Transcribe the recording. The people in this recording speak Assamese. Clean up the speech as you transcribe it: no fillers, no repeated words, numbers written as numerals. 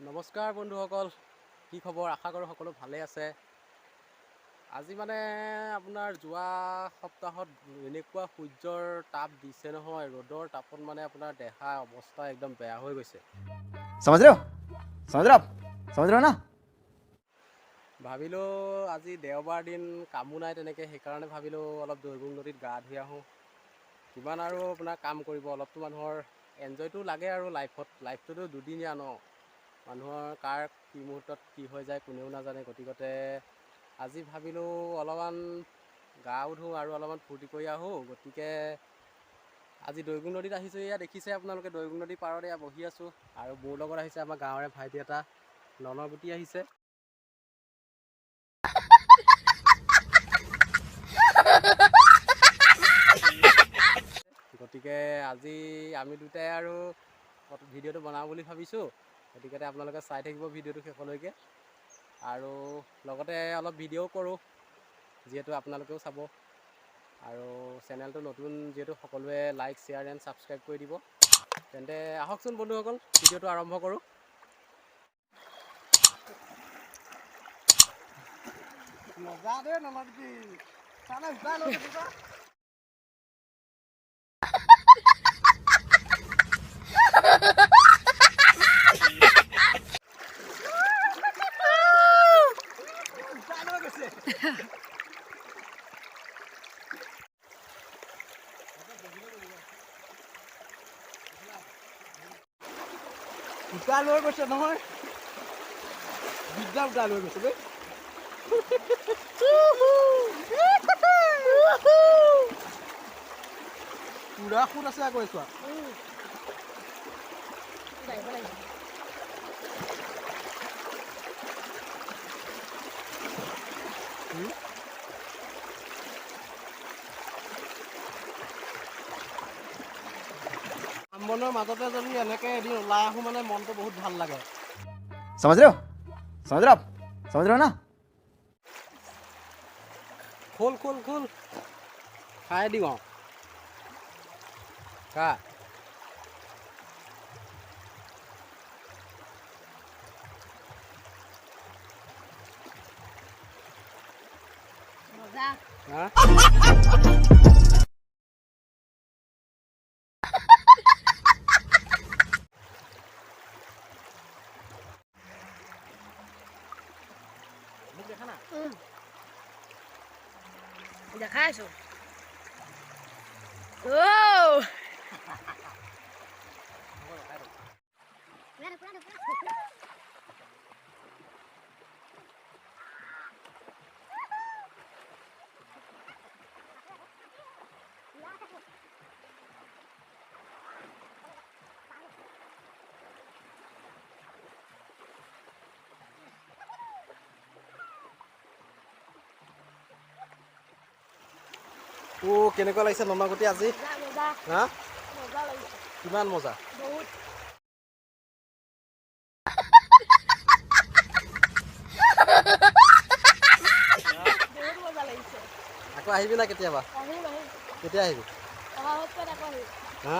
নমস্কাৰ বন্ধুসকল, কি খবৰ? আশা কৰোঁ সকলো ভালে আছে। আজি মানে আপোনাৰ যোৱা সপ্তাহত এনেকুৱা সূৰ্যৰ তাপ দিছে নহয়, ৰ'দৰ তাপত মানে আপোনাৰ দেহা অৱস্থা একদম বেয়া হৈ গৈছে। समझ रहे हो समझ रहे हो आप समझ रहे हो ना। ভাবিলোঁ আজি দেওবাৰ দিন, কামো নাই তেনেকৈ, সেইকাৰণে ভাবিলোঁ অলপ দৈগুং নদীত গা ধুই আহোঁ। কিমান আৰু আপোনাৰ কাম কৰিব, অলপতো মানুহৰ এনজয়টো লাগে আৰু লাইফটোতো দুদিনীয়া ন। মানুহৰ কাৰ কি মুহূৰ্তত কি হৈ যায় কোনেও নাজানে। গতিকতে আজি ভাবিলোঁ অলপমান গাও ধুওঁ আৰু অলপমান ফূৰ্তি কৰি আহোঁ। গতিকে আজি দৈগুং নদীত আহিছোঁ। এয়া দেখিছে আপোনালোকে, দৈগুং নদীৰ পাৰত এয়া বহি আছোঁ আৰু মোৰ লগত আহিছে আমাৰ গাঁৱৰে ভাইটি এটা, ননগুটি আহিছে। গতিকে আজি আমি দুটাই আৰু ভিডিঅ'টো বনাওঁ বুলি ভাবিছোঁ। গতিকে আপোনালোকে চাই থাকিব ভিডিঅ'টো শেষলৈকে, আৰু লগতে অলপ ভিডিঅ'ও কৰোঁ, যিহেতু আপোনালোকেও চাব। আৰু চেনেলটো নতুন যিহেতু সকলোৱে লাইক, শ্বেয়াৰ এণ্ড ছাবস্ক্ৰাইব কৰি দিব। তেন্তে আহকচোন বন্ধুসকল, ভিডিঅ'টো আৰম্ভ কৰোঁ। মজা দে নলগি চালে উঠাই লৈ গৈছা। উঠাই লৈ গৈছে। উঠাই লৈ গৈছে নহয়, বিদ্যা উঠাই লৈ গৈছে দেই। পুৰা সুত আছে আকৌ চোৱা। কাম-বনৰ মাজতে যদি এনেকে এদিন ওলাই আহোঁ মানে মনটো বহুত ভাল লাগে। समझ रहे हो आप समझ रहे हो ना। খোল খোল খোল খাই দিওঁ আৰু কা হা? মোক দেখা না? দেখাইছো। কেনেকুৱা লাগিছে ননগুটি আজি? হা? কিমান মজা? আকৌ আহিবি না কেতিয়াবা? কেতিয়া আহিবি? হা?